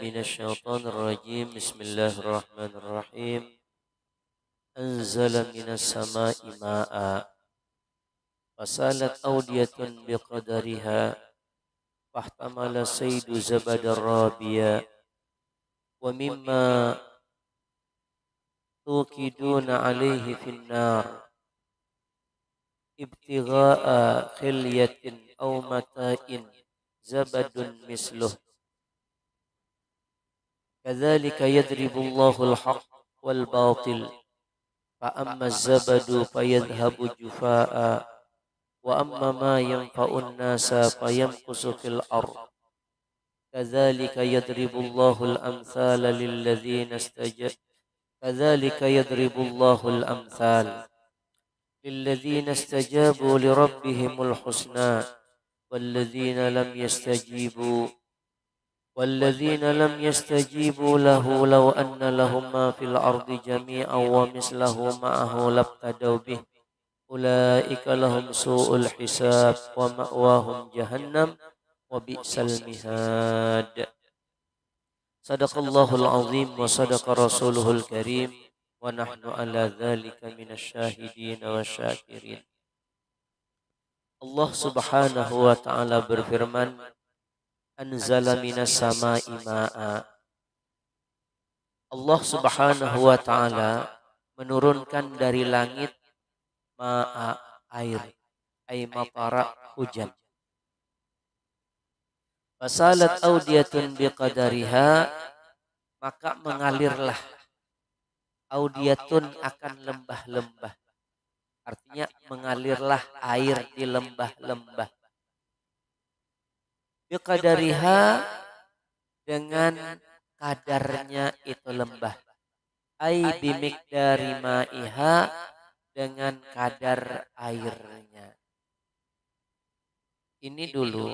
من الشيطان الرجيم بسم الله الرحمن الرحيم أنزل من السماء ماء فسالت أودية بقدرها فاحتمل الصيد زبد الرابية ومما توقدون عليه في النار ابتغاء خلية أو متاع زبد مثله كذلك يضرب الله الحق والباطل فأما الزبد فيذهب جفاء وأما ما ينفع الناس فيمكث في الأرض كذلك يضرب الله الأمثال للذين استجابوا لربهم الحسنى والذين لم يستجيبوا له لو أن لهم ما في الأرض جميعا ومثله معه لابتدوا به أولئك لهم سوء الحساب ومأواهم جهنم وبئس المهاد صدق الله العظيم وصدق رسوله الكريم ونحن على ذلك من الشاهدين والشاكرين. Allah subhanahu wa ta'ala berfirman, Anzala minas sama'i ma'a. Allah subhanahu wa ta'ala menurunkan dari langit ma'a, air, ay matara, hujan. Fasalat audiyatun biqadariha, maka mengalirlah audiyatun akan lembah-lembah. Artinya mengalirlah air di lembah-lembah. Biqadariha dengan kadarnya itu lembah. Ai bimiqdari ma'iha dengan kadar airnya. Ini dulu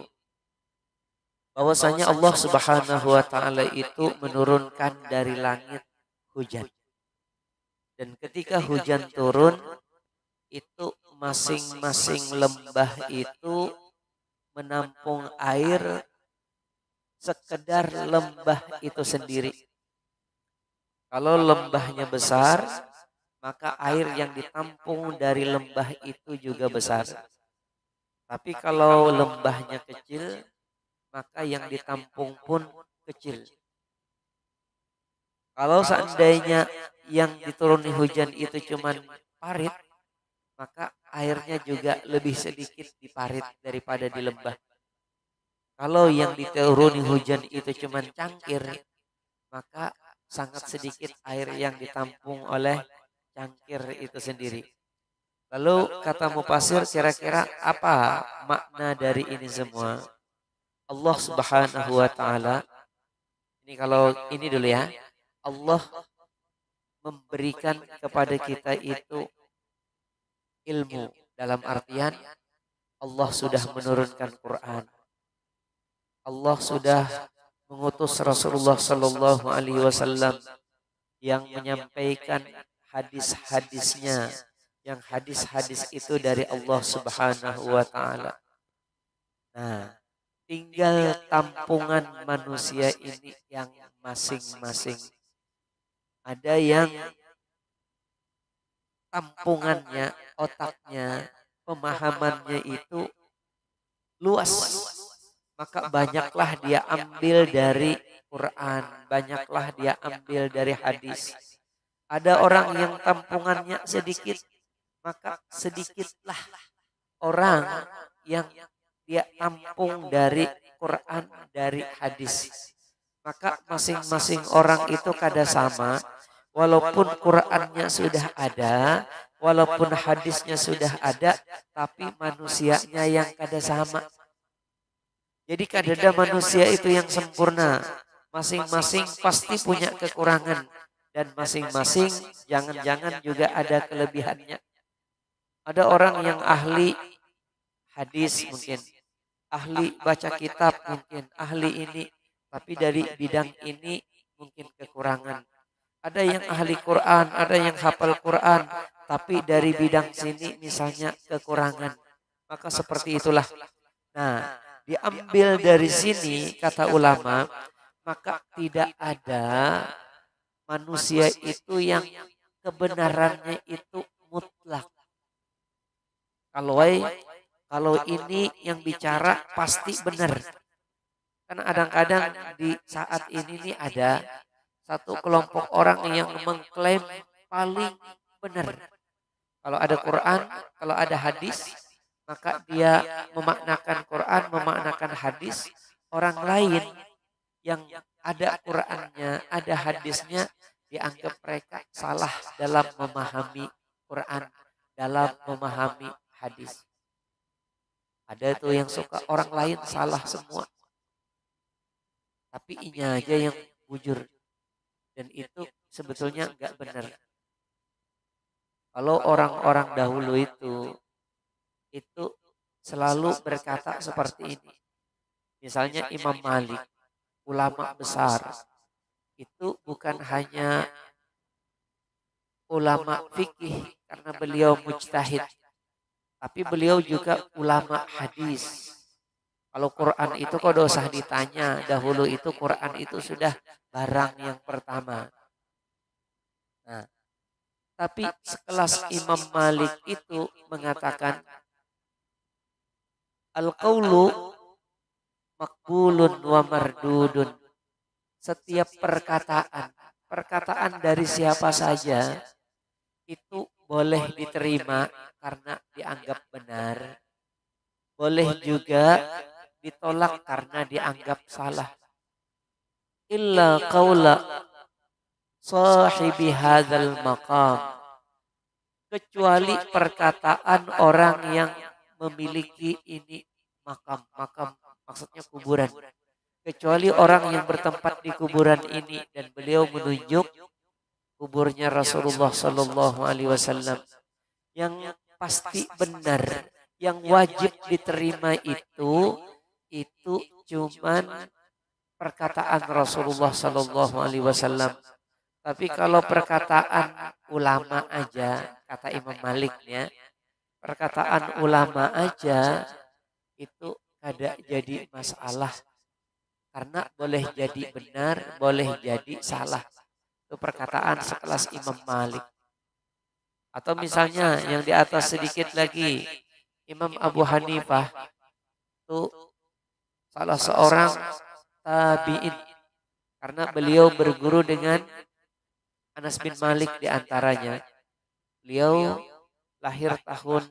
bahwasanya Allah Subhanahu wa taala itu menurunkan dari langit hujan. Dan ketika hujan turun itu masing-masing lembah itu menampung air sekedar lembah itu sendiri. Kalau lembahnya besar, maka air yang ditampung dari lembah itu juga besar. Tapi kalau lembahnya kecil, maka yang ditampung pun kecil. Kalau seandainya yang dituruni hujan itu cuma parit, maka airnya juga lebih sedikit di parit daripada di lembah. Kalau yang dituruni hujan itu cuma cangkir, maka sangat sedikit air yang ditampung oleh cangkir itu sendiri. Lalu kata mufasir, kira-kira apa makna dari ini semua? Allah Subhanahu wa taala, ini kalau ini dulu ya, Allah memberikan kepada kita itu ilmu, dalam artian Allah sudah menurunkan Quran. Allah sudah mengutus Rasulullah sallallahu alaihi wasallam yang menyampaikan hadis-hadisnya, yang hadis-hadis itu dari Allah Subhanahu wa taala. Nah, tinggal tampungan manusia ini yang masing-masing. Ada yang tampungannya, otaknya, pemahamannya itu luas. Maka banyaklah dia ambil dari Quran, banyaklah dia ambil dari hadis. Ada orang yang tampungannya sedikit, maka sedikitlah orang yang dia tampung dari Quran, dari hadis. Maka masing-masing orang itu kada sama, walaupun Qurannya sudah ada, walaupun hadisnya sudah ada, tapi manusianya yang kada sama. Jadi kadang manusia itu yang sempurna. Masing-masing pasti punya kekurangan. Dan masing-masing jangan-jangan juga ada kelebihannya. Ada orang yang ahli hadis mungkin. Ahli baca kitab mungkin. Ahli ini. Tapi dari bidang ini mungkin kekurangan. Ada yang ahli Quran. Ada yang hafal Quran. Tapi dari bidang sini misalnya kekurangan. Maka seperti itulah. Nah, diambil dari sini kata ulama, maka tidak ada manusia itu yang kebenarannya itu mutlak. Kalau ini yang bicara pasti benar. Karena kadang-kadang di saat ini nih ada satu kelompok orang yang mengklaim paling benar. Kalau ada Quran, kalau ada hadis, maka dia memaknakan Quran, memaknakan hadis. Orang lain yang ada Qurannya, ada hadisnya, dianggap mereka salah dalam memahami Quran, dalam memahami hadis. Ada tuh yang suka orang lain salah semua, tapi inya aja yang bujur. Dan itu sebetulnya nggak benar. Kalau orang-orang dahulu itu selalu berkata seperti ini. Misalnya Imam Malik, ulama besar, itu bukan hanya ulama fikih karena beliau mujtahid, tapi beliau juga ulama hadis. Kalau Quran itu kok usah ditanya, dahulu itu Quran itu sudah barang yang pertama. Nah, tapi sekelas Imam Malik itu mengatakan al-qaulu makbulun wa mardudun. Setiap perkataan dari siapa saja itu boleh diterima karena dianggap benar. Boleh juga ditolak karena dianggap salah. Illa qaula sahibi hadzal maqam. Kecuali perkataan orang yang memiliki ini makam maksudnya kuburan. Kecuali orang yang bertempat di kuburan ini dan beliau menunjuk kuburnya Rasulullah Sallallahu Alaihi Wasallam yang pasti benar, yang wajib diterima itu cuman perkataan Rasulullah Sallallahu Alaihi Wasallam. Tapi kalau perkataan ulama aja, kata Imam Malik ya, perkataan ulama aja itu kada jadi masalah. Karena boleh jadi benar, boleh jadi salah. Itu perkataan sekelas Imam Malik. Atau misalnya yang di atas sedikit lagi, Imam Abu Hanifah itu salah seorang tabi'in. Karena beliau berguru dengan Anas bin Malik di antaranya. Beliau lahir tahun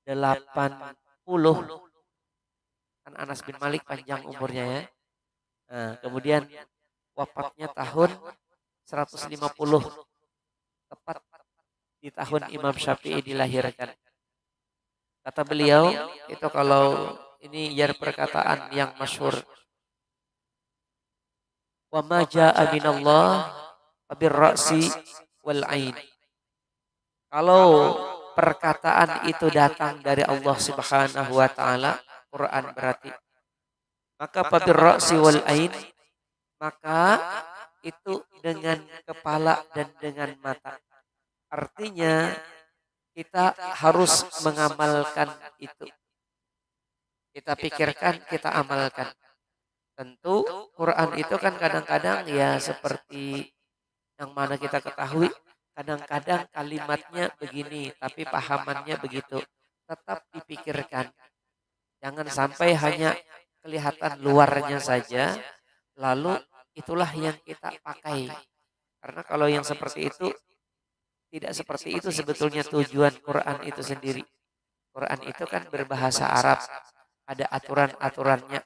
80. Kan Anas bin Malik panjang umurnya ya. Nah, kemudian wafatnya tahun 150. Tepat di tahun Imam Syafi'i dilahirkan. Kata beliau, itu kalau ini biar perkataan yang masyhur. Wa ma jaa minallah birra'si wal ain. Kalau perkataan itu datang dari Allah Subhanahu wa taala, Quran berarti. Maka birra'si wal ain, maka itu dengan kepala dan dengan mata. Artinya kita harus mengamalkan itu. Kita pikirkan, kita amalkan. Tentu Quran itu kan kadang-kadang ya seperti yang mana kita ketahui, kadang-kadang kalimatnya begini, tapi pahamannya begitu. Tetap dipikirkan. Jangan sampai hanya kelihatan luarnya saja, lalu itulah yang kita pakai. Karena kalau yang seperti itu, tidak seperti itu sebetulnya tujuan Quran itu sendiri. Quran itu kan berbahasa Arab, ada aturan-aturannya.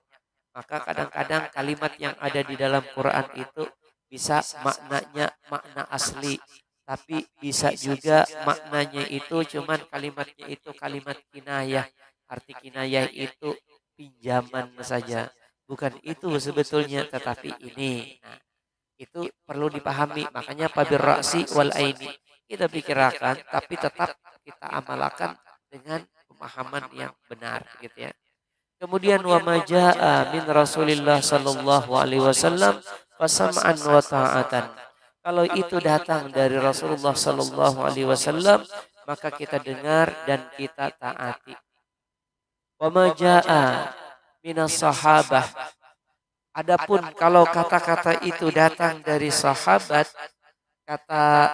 Maka kadang-kadang kalimat yang ada di dalam Quran itu bisa maknanya makna asli. Tapi bisa juga maknanya itu cuman kalimatnya itu kalimat kinayah. Arti kinayah itu pinjaman saja. Bukan itu sebetulnya, tetapi ini. Nah, itu perlu dipahami. Makanya pabir ra'si wal aini. Kita pikirkan, tapi tetap kita amalkan dengan pemahaman yang benar gitu ya. Kemudian wa majaa min Rasulillah sallallahu alaihi wasallam fasam'an wa ta'atan. Kalau itu datang dari Rasulullah sallallahu alaihi wasallam, maka kita dengar dan kita taati. Wa majaa minas sahabah. Adapun kalau kata-kata itu datang dari sahabat, kata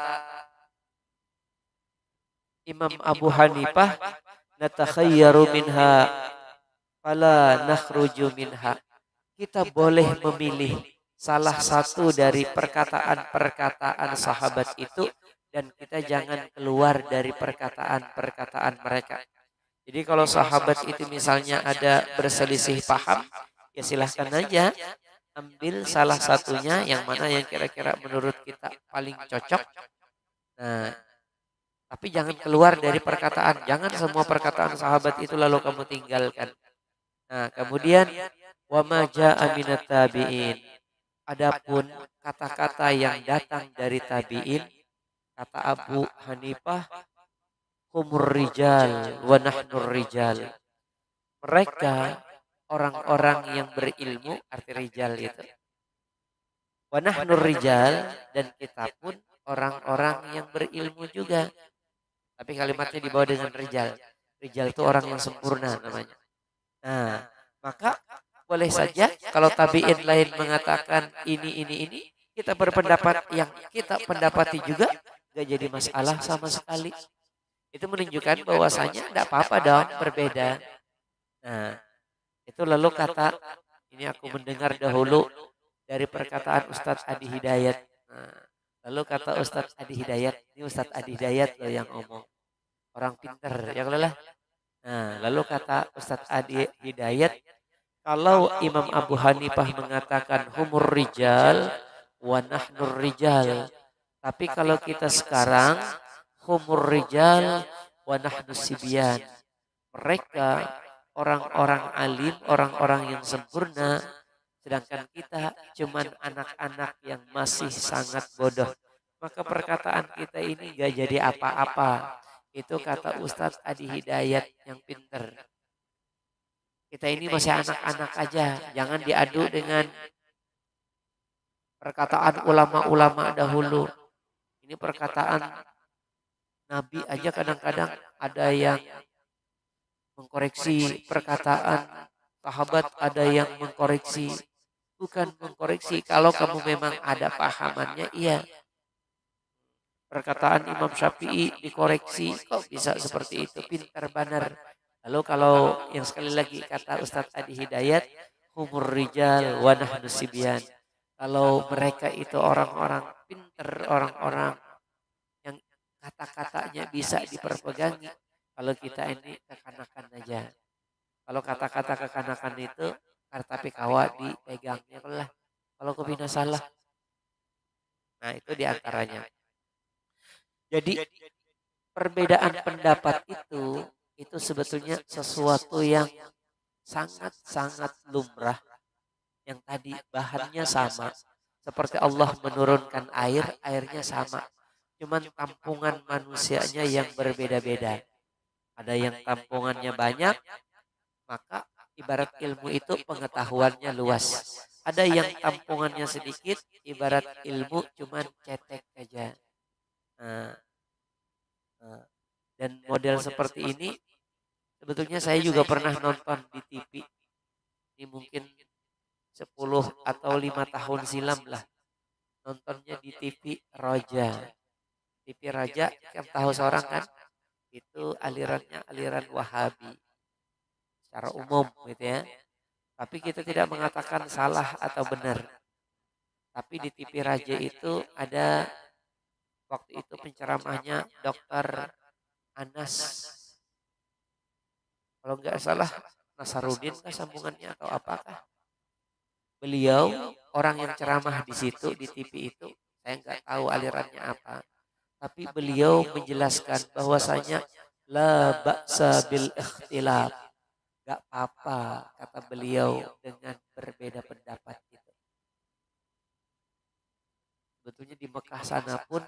Imam Abu Hanifah, natakhayyaru minha fala nakhruju minha. Kita boleh memilih salah satu dari perkataan-perkataan sahabat itu dan kita jangan keluar dari perkataan-perkataan mereka. Jadi kalau sahabat itu misalnya ada berselisih paham, ya silahkan aja ambil salah satunya yang mana yang kira-kira menurut kita paling cocok. Nah, tapi jangan keluar dari perkataan. Jangan semua perkataan sahabat itu lalu kamu tinggalkan. Nah, kemudian wa ma jaa'a minat tabi'in. Adapun kata-kata yang datang dari tabi'in, kata Abu Hanifah, humur rijal wa nahnur rijal. Mereka orang-orang yang berilmu, arti rijal itu. Wa nahnur rijal, dan kita pun orang-orang yang berilmu juga. Tapi kalimatnya dibawa dengan rijal. Rijal itu orang yang sempurna namanya. Nah, maka boleh saja kalau tabi'in lain mengatakan ini, kita berpendapat yang kita pendapati juga gak jadi masalah sama sekali. Itu menunjukkan bahwasanya tidak apa-apa dong berbeda. Nah, itu lalu kata, ini aku mendengar dahulu dari perkataan Ustadz Adi Hidayat. Nah, lalu kata Ustadz Adi Hidayat, ini Ustadz Adi Hidayat loh yang ngomong. Orang pinter, ya lelah. Nah, lalu kata Ustadz Adi Hidayat, kalau Imam Abu Hanifah mengatakan humur rijal wa nahnur rijal. Tapi kalau kita sekarang humur rijal wa nahnus sibyan. Mereka orang-orang alim, orang-orang yang sempurna. Sedangkan kita cuman anak-anak yang masih sangat bodoh. Maka perkataan kita ini gak jadi apa-apa. Itu kata Ustadz Adi Hidayat yang pinter. Kita ini masih anak-anak aja. Jangan diadu dengan perkataan ulama-ulama dahulu. Ini perkataan Nabi aja kadang-kadang ada yang mengkoreksi perkataan sahabat, ada yang mengkoreksi. Bukan mengkoreksi, kalau kamu memang ada pahamannya, iya. Perkataan Imam Syafi'i dikoreksi, kok bisa seperti itu, pintar banar. Lalu kalau yang sekali lagi kata Ustadz Adi Hidayat, humur rijal wa nahnu sibyan. Kalau mereka itu orang-orang pintar, orang-orang yang kata-katanya bisa diperpegangi. Kalau kita ini kekanakan aja. Kalau kata-kata kekanakan itu, tapi kawa dipegangnya lah. Kalau kebina salah. Nah itu diantaranya. Jadi perbedaan pendapat itu sebetulnya sesuatu yang sangat-sangat lumrah. Yang tadi bahannya sama. Seperti Allah menurunkan air, airnya sama. Cuman tampungan manusianya yang berbeda-beda. Ada yang tampungannya banyak, maka ibarat ilmu itu pengetahuannya luas. Ada yang tampungannya sedikit, ibarat ilmu cuman cetek aja. Nah, dan model seperti ini sebetulnya saya juga pernah nonton di TV. Ini mungkin 10 atau 5 tahun silam lah. Nontonnya di TV Raja. TV Raja kan tahu seorang kan? Itu alirannya aliran Wahabi. Secara umum gitu ya. Tapi kita tidak mengatakan salah atau benar. Tapi di TV Raja itu ada waktu itu penceramahnya Dr. Anas. Kalau nggak salah Nasarudin kah sambungannya atau apakah? Beliau orang yang ceramah di situ di TV itu, saya nggak tahu alirannya apa. Tapi beliau menjelaskan bahwasanya la ba'sa bil ikhtilaf. Gak apa-apa kata beliau dengan berbeda pendapat itu. Sebetulnya di Mekah sana pun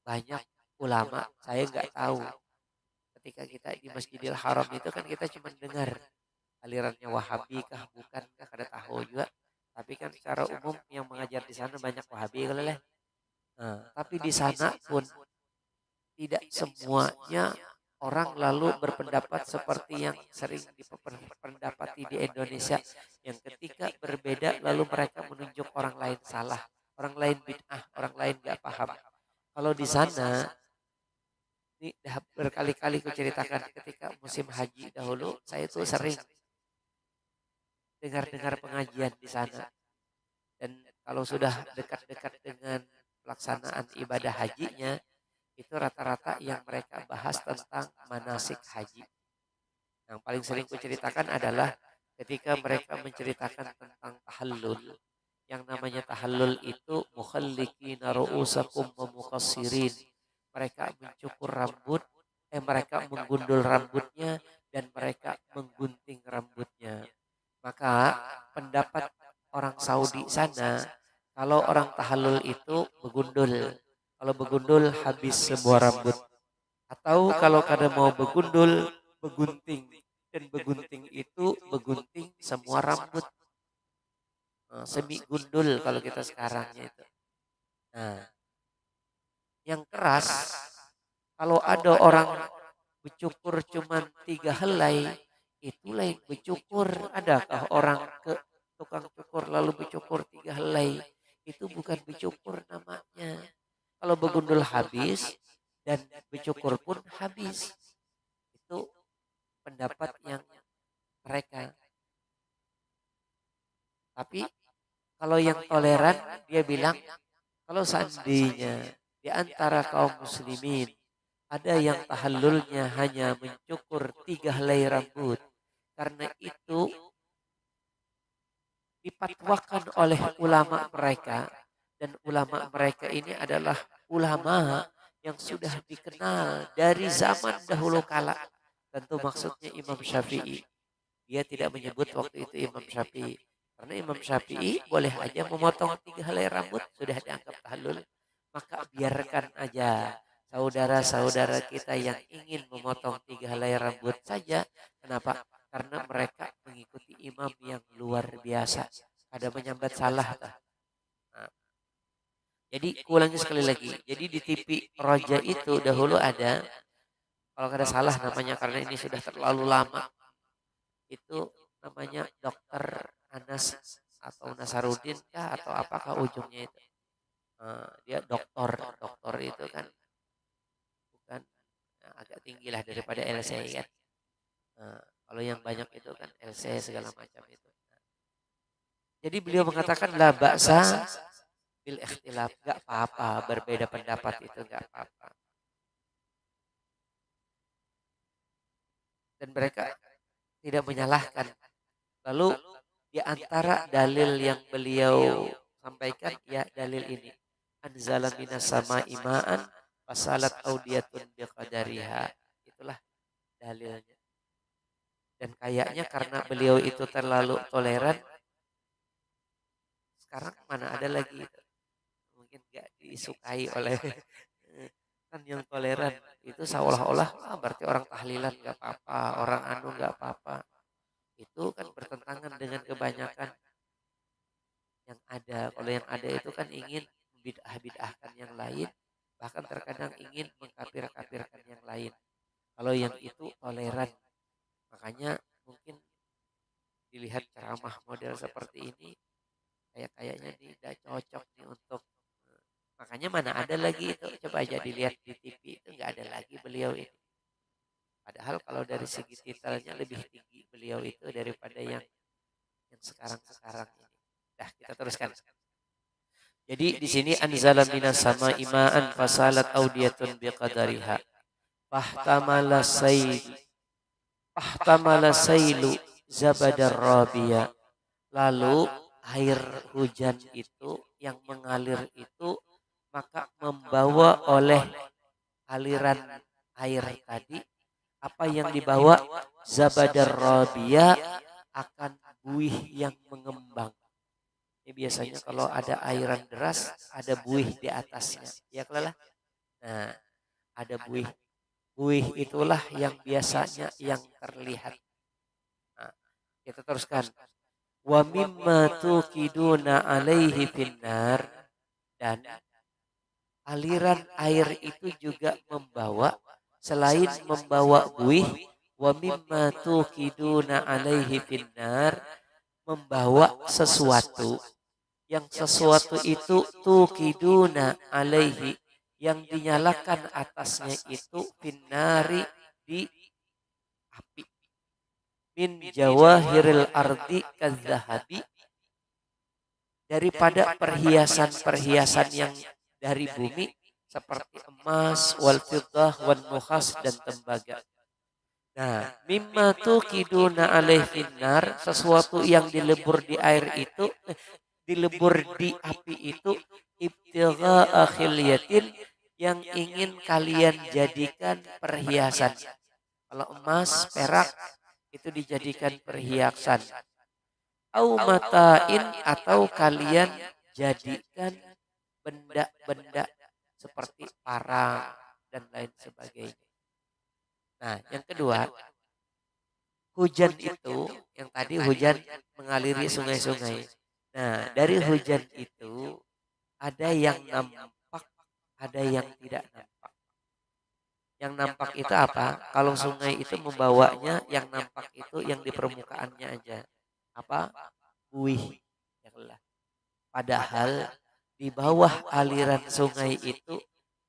banyak ulama, saya nggak tahu. Ketika kita di Masjidil Haram itu kan kita cuma dengar alirannya Wahabi kah bukan kah kada tahu juga. Tapi kan secara umum yang mengajar di sana banyak Wahabi kalau lah. Nah, tapi di sana pun tidak semuanya orang lalu berpendapat seperti yang sering dipendapati di Indonesia, yang ketika berbeda lalu mereka menunjuk orang lain salah, orang lain bid'ah, orang lain gak paham. Kalau di sana, ini berkali-kali ku ceritakan ketika musim haji dahulu, saya tuh sering dengar-dengar pengajian di sana. Dan kalau sudah dekat-dekat dengan pelaksanaan ibadah hajinya, itu rata-rata yang mereka bahas tentang manasik haji. Yang paling sering kuceritakan adalah ketika mereka menceritakan tentang tahallul. Yang namanya tahallul itu mukhallikina ru'usakum wa muqassirin. Mereka mencukur rambut, mereka menggundul rambutnya dan mereka menggunting rambutnya. Maka pendapat orang Saudi sana, kalau orang tahallul itu begundul. Kalau begundul habis semua rambut. Atau kalau kada mau begundul, begunting. Dan begunting itu begunting semua rambut. Semi gundul kalau kita sekarangnya itu. Nah, yang keras, kalau ada orang bercukur cuma 3 helai, itu lain bercukur. Adakah orang ke tukang cukur lalu bercukur 3 helai? Itu bukan bercukur namanya. Kalau begundul habis dan bercukur pun habis. Itu pendapat yang mereka. Tapi kalau yang toleran dia bilang kalau seandainya di antara kaum muslimin ada yang tahallulnya hanya mencukur 3 helai rambut, karena itu dipatwakan oleh ulama mereka, dan ulama mereka ini adalah ulama yang sudah dikenal dari zaman dahulu kala. Tentu maksudnya Imam Syafi'i. Dia tidak menyebut waktu itu Imam Syafi'i. Karena Imam Syafi'i boleh aja memotong 3 helai rambut sudah dianggap tahallul. Maka biarkan aja saudara-saudara kita yang ingin memotong 3 helai rambut saja. Kenapa? Karena mereka mengikuti imam yang luar biasa. Ada menyambat salah. Nah, jadi ulangi sekali lagi. Jadi di TV Roja itu dahulu ada, kalau ada salah namanya karena ini sudah terlalu lama, itu namanya Dokter Anas atau Nasarudin kah atau apakah ujungnya itu. Dia dokter itu kan bukan, agak tinggi lah daripada LC kan. Kalau yang banyak itu kan LC segala macam itu. Jadi beliau mengatakan la ba'sa bil ikhtilaf, gak apa-apa berbeda pendapat itu gak apa-apa. Dan mereka tidak menyalahkan. Lalu di antara dalil yang beliau sampaikan ya dalil ini. Anzala minas sama imaan fasalat audiyatun biqadariha. Itulah dalilnya. Dan kayaknya karena beliau itu terlalu toleran, sekarang mana ada lagi itu. Mungkin gak disukai oleh kan yang toleran itu seolah-olah berarti orang tahlilan gak apa-apa, orang anu gak apa-apa. Itu kan bertentangan dengan kebanyakan yang ada. Kalau yang ada itu kan ingin bid'ah-bid'ahkan yang lain, bahkan terkadang ingin mengkafir-kafirkan yang lain. Kalau yang itu toleran, makanya mungkin dilihat ceramah model seperti ini, kayaknya tidak cocok nih untuk, makanya mana ada lagi itu, coba aja dilihat di TV itu nggak ada lagi beliau ini. Padahal kalau dari segi titelnya lebih tinggi beliau itu daripada yang sekarang-sekarang ini. Dah kita teruskan. Jadi di sini anzala minas sama imaan fasalat audiyatun biqadariha. Fahtamala sayl. Fahtamala sailu zabadar rabia. Lalu air hujan itu yang mengalir itu maka membawa oleh aliran air tadi apa yang dibawa zabadar rabia akan buih yang mengembang. Ini biasanya kalau ada airan deras, ada buih di atasnya. Ya kelah. Nah, ada buih. Buih itulah yang biasanya yang terlihat. Nah, kita teruskan. Wa mimma tuqiduna alaihi finnar. Dan aliran air itu juga membawa selain membawa buih, wa mimma tuqiduna alaihi finnar, membawa sesuatu yang sesuatu itu tuqiduna alaihi, yang dinyalakan atasnya itu finnari, di api, min jawahiril ardi kadzahabi, daripada perhiasan-perhiasan yang dari bumi seperti emas, wal fiddah, wan nuhas, dan tembaga. Nah, mimma tuqiduna alaih finnar, sesuatu yang dilebur di air itu, dilebur di api itu, ibtigha akhiliyatin, yang ingin kalian jadikan perhiasan. Kalau emas, perak, itu dijadikan perhiasan. Au matain, atau kalian jadikan benda-benda seperti parang dan lain sebagainya. Nah, yang kedua, hujan itu, yang tadi hujan mengaliri sungai-sungai. Nah, dari hujan itu ada yang nampak, ada yang tidak nampak. Yang nampak itu apa? Kalau sungai itu membawanya, yang nampak itu yang di permukaannya aja. Apa? Buih. Padahal di bawah aliran sungai itu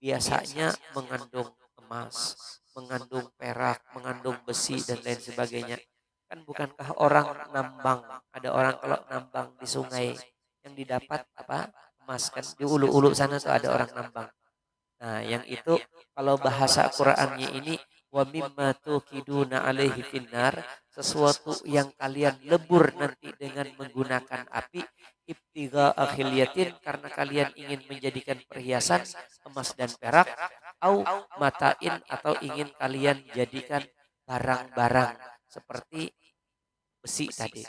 biasanya mengandung emas, mengandung perak, mengandung besi, dan lain sebagainya. Kan bukankah orang nambang, ada orang kalau nambang di sungai yang didapat apa? Emas, kan di ulu-ulu sana tuh ada orang nambang. Nah, yang itu kalau bahasa Qur'annya ini, wa mimma tuqiduna alaihi finnar, sesuatu yang kalian lebur nanti dengan menggunakan api, ibtigha akhiliyatin, karena kalian ingin menjadikan perhiasan emas dan perak, au matain, atau ingin kalian jadikan barang-barang seperti besi tadi.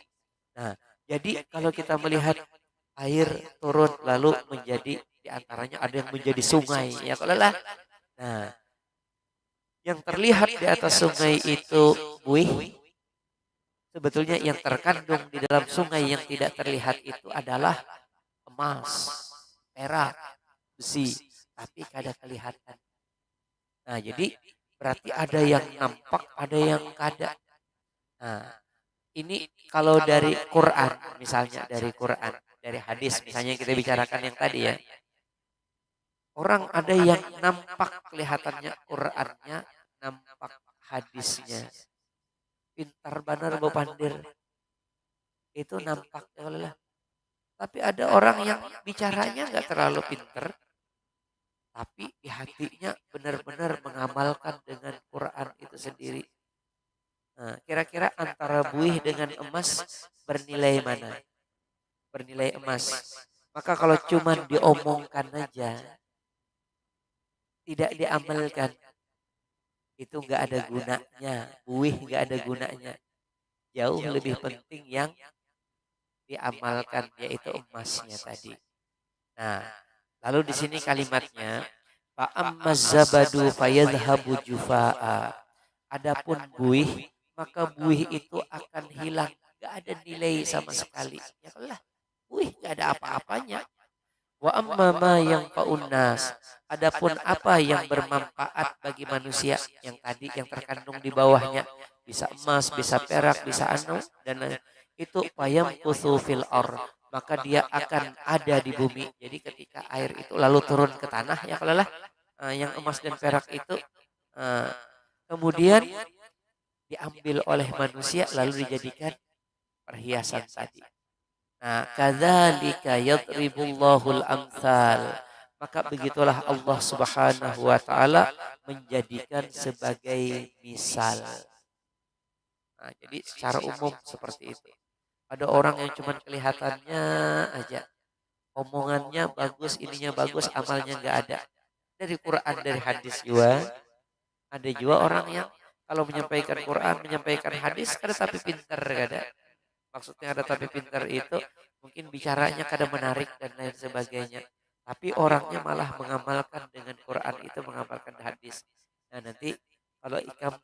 Nah, jadi kalau kita melihat air turun lalu menjadi, diantaranya ada yang menjadi sungai, ya kalau lah. Nah, yang terlihat di atas sungai itu buih, sebetulnya yang terkandung di dalam sungai yang tidak terlihat itu adalah emas, perak, besi, tapi kada kelihatan. Nah, jadi berarti ada yang nampak, ada yang kada. Nah, ini kalau dari Quran, misalnya dari Quran, dari hadis, misalnya kita bicarakan yang tadi ya. Orang ada yang nampak kelihatannya Qurannya, nampak hadisnya. Pintar benar Bu Pandir. Itu nampak ya. Tapi ada orang yang bicaranya nggak terlalu pintar, tapi di hatinya benar-benar mengamalkan dengan Quran itu sendiri. Nah, kira-kira antara buih dengan emas bernilai mana? Bernilai emas. Maka kalau cuma diomongkan aja, tidak diamalkan, itu nggak ada gunanya. Buih nggak ada gunanya. Jauh lebih penting yang diamalkan, yaitu emasnya tadi. Nah, lalu di sini kalimatnya, fa'ammaz zabadu fayadhhabu jufaa. Adapun buih, maka buih itu akan hilang, gak ada nilai sama sekali. Ya lah, buih gak ada apa-apanya. Wa amma ma yang faunnas. Adapun apa yang bermanfaat bagi manusia, yang tadi yang terkandung di bawahnya, bisa emas, bisa perak, bisa anu, dan itu payam kusu fil or, maka dia akan ada di bumi. Jadi ketika air itu lalu turun ke tanah, ya kalau lah, yang emas dan perak itu kemudian diambil oleh manusia lalu dijadikan perhiasan tadi. Nah, kadzalika yadribullahul amsal. Maka begitulah Allah Subhanahu wa taala menjadikan sebagai misal. Nah, jadi secara umum seperti itu. Ada orang yang cuma kelihatannya aja, omongannya bagus, ininya bagus, amalnya nggak ada. Dari Quran, dari hadis juga. Ada juga orang yang kalau menyampaikan Quran, menyampaikan hadis, kada tapi pintar, kada. Maksudnya ada tapi pintar itu mungkin bicaranya kada menarik dan lain sebagainya. Tapi orangnya malah mengamalkan dengan Quran itu, mengamalkan hadis. Nah nanti kalau ikam,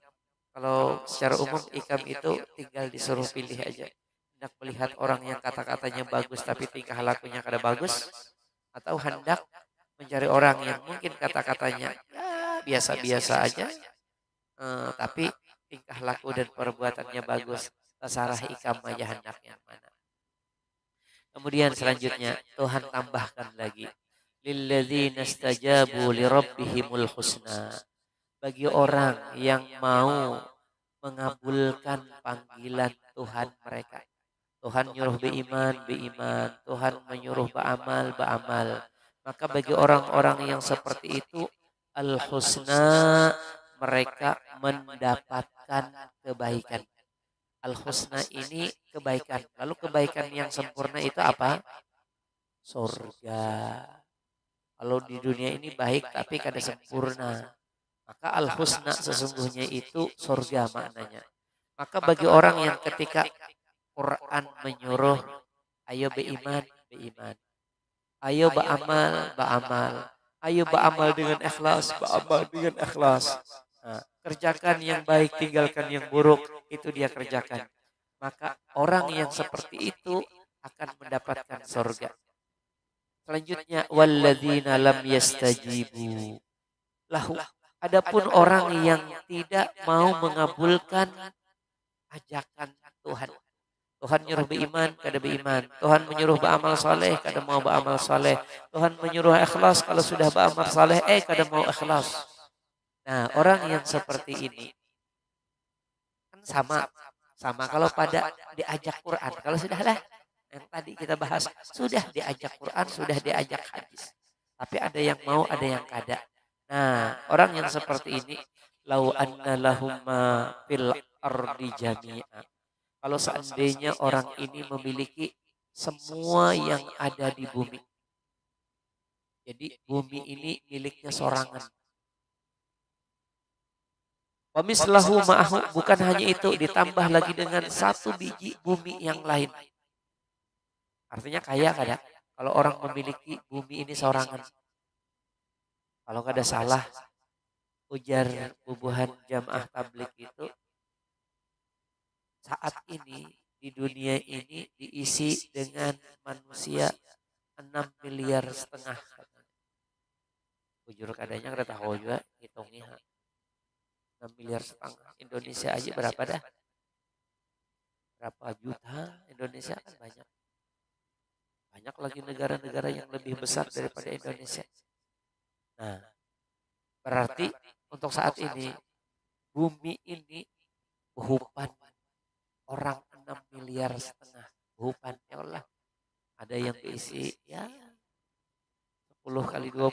kalau secara umum ikam itu tinggal disuruh pilih aja. Hendak melihat orang yang kata-katanya bagus tapi tingkah lakunya kada bagus, atau hendak mencari orang yang mungkin kata-katanya ya biasa-biasa aja, Tapi tingkah laku dan perbuatannya bagus. Tasarah ikam aja hendaknya mana. Kemudian selanjutnya Tuhan tambahkan lagi. Lilladzina istajabu lirabbihimul husna. Bagi orang yang mau mengabulkan panggilan Tuhan mereka. Tuhan nyuruh beriman, beriman. Tuhan menyuruh beramal, beramal. Maka bagi orang-orang yang seperti itu, al-husna, mereka mendapatkan kebaikan. Al-husna ini kebaikan. Lalu kebaikan yang sempurna itu apa? Surga. Kalau di dunia ini baik tapi kada sempurna. Maka al-husna sesungguhnya itu surga maknanya. Maka bagi orang yang ketika Quran menyuruh, ayo beriman, beriman. Ayo beramal, beramal. Ayo beramal dengan ikhlas, beramal dengan ikhlas. Nah, kerjakan yang baik, tinggalkan yang buruk, itu dia kerjakan. Maka orang yang seperti itu akan mendapatkan surga. Selanjutnya, walladzina lam yastajibu lahu. Adapun orang yang tidak mau mengabulkan ajakan Tuhan. Tuhan menyuruh beriman, kada beriman. Tuhan menyuruh beramal saleh, kada mau beramal saleh. Tuhan menyuruh ikhlas, kalau sudah beramal saleh, kada mau ikhlas. Nah, orang yang seperti ini kan sama kalau pada diajak Quran. Kalau sudahlah yang tadi kita bahas, sudah diajak Quran, sudah diajak hadis. Tapi ada yang mau, ada yang kada. Nah, orang yang seperti ini, lau anna lahum ma fil ardi jami'a. Kalau seandainya orang ini memiliki semua yang ada di bumi. Jadi bumi ini miliknya sorangan. Wa mislahu ma'ahu, bukan hanya itu, ditambah lagi dengan satu biji bumi yang lain. Artinya kaya kada? Kalau orang memiliki bumi ini sorangan. Kalau kada salah, ujar bubuhan jamaah tablik itu, saat ini di dunia ini diisi dengan manusia 6,5 miliar. Bujur kadanya kada tahu juga hitungnya. 6,5 miliar. Indonesia aja berapa dah? Berapa juta? Indonesia kan banyak. Banyak lagi negara-negara yang lebih besar daripada Indonesia. Nah, berarti untuk saat ini bumi ini behupan orang 6,5 miliar. Behupan ya Allah. Ada yang diisi ya 10 kali 20.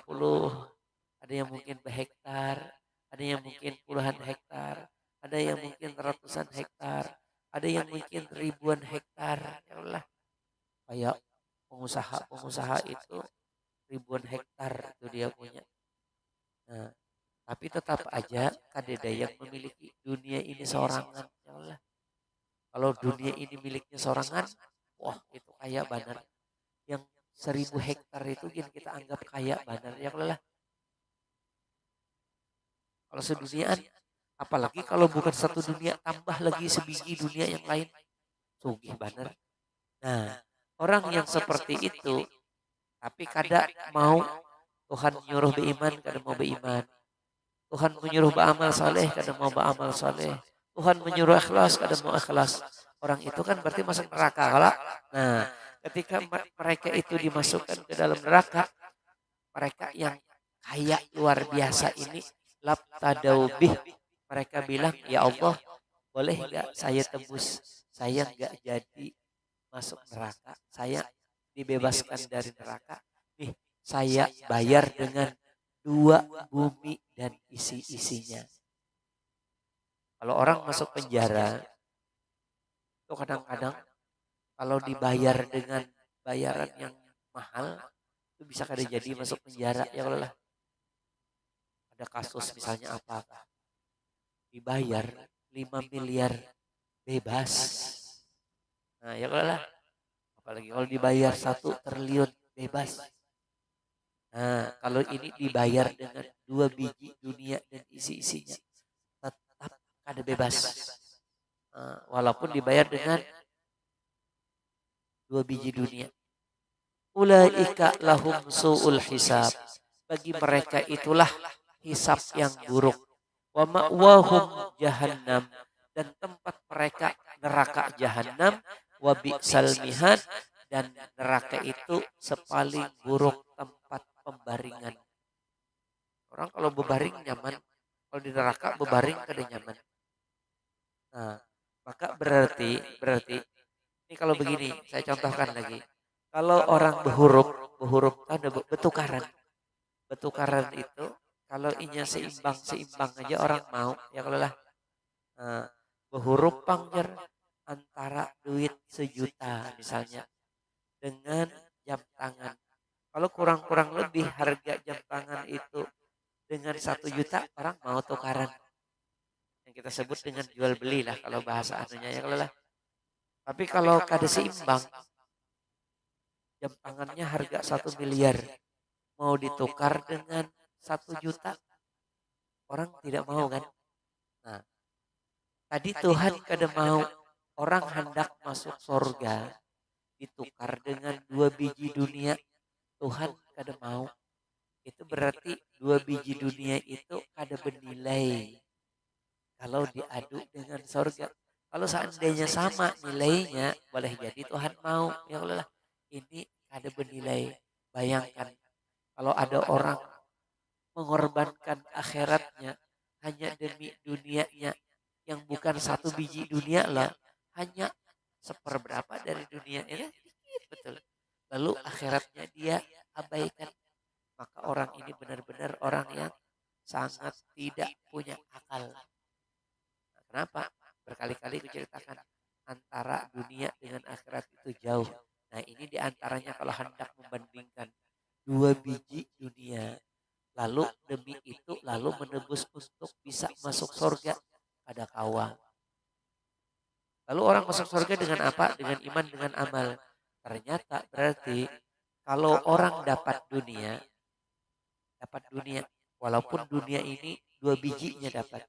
Ada yang mungkin berhektar, ada yang mungkin puluhan hektar, ada yang mungkin ratusan hektar, ada yang mungkin ribuan hektar. Ya Allah, kayak pengusaha-pengusaha itu ribuan hektar itu dia punya. Nah, tapi tetap aja kadeda yang memiliki dunia ini sorangan. Ya Allah, kalau dunia ini miliknya sorangan, wah itu kaya benar. Yang 1.000 hektar itu yang kita anggap kaya benar. Ya Allah, kalau seduniaan, apalagi kalau bukan satu dunia, tambah lagi sebiji dunia yang lain. Sugih benar. Nah, orang yang seperti itu, tapi kada mau Tuhan menyuruh beriman, kada mau beriman. Tuhan menyuruh beramal saleh, kada mau beramal saleh. Tuhan menyuruh ikhlas, kada mau ikhlas. Orang itu kan berarti masuk neraka. Nah, ketika mereka itu dimasukkan ke dalam neraka, mereka yang kaya luar biasa ini labtadaubih, mereka bilang, ya Allah, boleh nggak saya tebus, saya nggak jadi masuk neraka, saya dibebaskan dari neraka, nih saya bayar dengan 2 bumi dan isi-isinya. Kalau orang masuk penjara itu kadang-kadang kalau dibayar dengan bayaran yang mahal itu bisa kada jadi masuk penjara. Ya Allah, ada kasus misalnya apa, dibayar 5 miliar bebas. Nah ya Allah, apalagi kalau dibayar 1 triliun bebas. Nah kalau ini dibayar dengan 2 biji dunia dan isi-isinya, tetap ada bebas. Walaupun dibayar dengan 2 biji dunia. Ulaika lahum su'ul hisab. Bagi mereka itulah hisab yang buruk. wa ma'wahum jahannam, dan tempat mereka neraka jahanam, wa bi'sal mihad, dan neraka itu sepaling buruk tempat pembaringan. Orang kalau berbaring nyaman, kalau di neraka berbaring kada nyaman. Nah, maka berarti ini kalau begini, saya contohkan lagi. Kalau orang berhuruf ada bertukaran. Bertukaran itu kalau inya seimbang aja orang mau, ya kalau lah. Nah, berhuruf pangjer antara duit 1 juta misalnya dengan jam tangan. Kalau kurang-kurang lebih harga jam tangan itu dengan 1 juta, orang mau tukaran. Yang kita sebut dengan jual beli lah kalau bahasa anunya, ya kalau lah. Tapi kalau kada seimbang, jam tangannya harga 1 miliar, mau ditukar dengan 1 juta, orang tidak mau kan. Nah, tadi Tuhan kada mau orang hendak masuk surga ditukar dengan 2 biji dunia, Tuhan kada mau. Itu berarti 2 biji dunia itu kada bernilai kalau diadu dengan surga. Kalau seandainya sama nilainya, boleh jadi Tuhan mau. Ya Allah, ini kada bernilai. Bayangkan kalau ada orang mengorbankan akhiratnya hanya demi dunianya yang bukan 1 biji dunia lah, hanya seperberapa dari dunia ini, dikit betul. Lalu akhiratnya dia abaikan, maka orang ini benar-benar orang yang sangat tidak punya akal. Nah, kenapa? Berkali-kali kuceritakan antara dunia dengan akhirat itu jauh. Nah, ini diantaranya kalau hendak membandingkan 2 biji dunia, lalu demi itu lalu menebus untuk bisa masuk surga, ada kawa. Lalu orang masuk surga dengan apa? Dengan iman, dengan amal. Ternyata berarti kalau orang dapat dunia, walaupun dunia ini 2 bijinya dapat.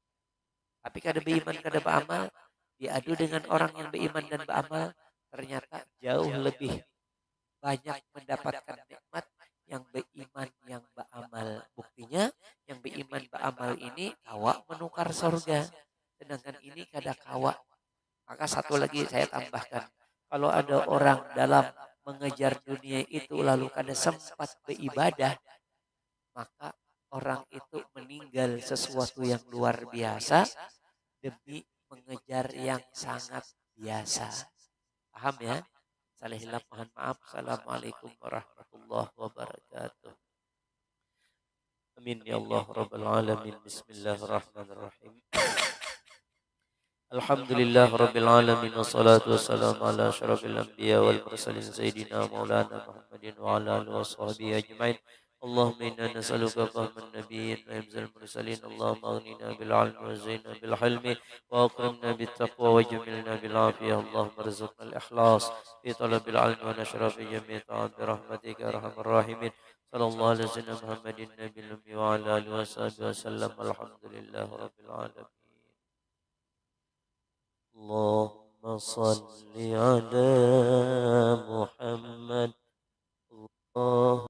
Tapi kada beriman, kada beramal, diadu dengan orang yang beriman dan beramal, ternyata jauh lebih banyak mendapatkan nikmat yang beriman, yang beramal. Buktinya yang beriman beramal ini kawa menukar surga. Sedangkan ini kada kawa. Maka satu lagi saya tambahkan. Kalau ada orang dalam mengejar dunia itu lalu kada sempat beribadah, maka orang itu meninggal sesuatu yang luar biasa demi mengejar yang sangat biasa. Paham ya? Salah hilap mohon maaf. Assalamualaikum warahmatullahi wabarakatuh. Amin ya Allah rabbal alamin. Bismillahirrahmanirrahim. Alhamdulillah rabbil alamin wassalatu wassalamu ala asyrafil anbiya wal mursalin sayyidina maulana Muhammadin wa ala alihi washabihi ajmain. Allahumma inna nas'aluka fahman nabiyyin wa hifzal mursalin. Allahumma aghnina bil ilmi wa zina bil hilmi wa akrimna bit taqwa wa jamilna bil afiyah. Allahumma rizqna al ikhlas fi talabil ilmi wa nashra fi jami' ta'at bi rahmatika ya arhamar rahimin. Sallallahu alaihi wasallam Muhammadin nabiyil ummi wa ala alihi washabihi wasallam. Alhamdulillah rabbil alamin. اللهم صل على محمد. الله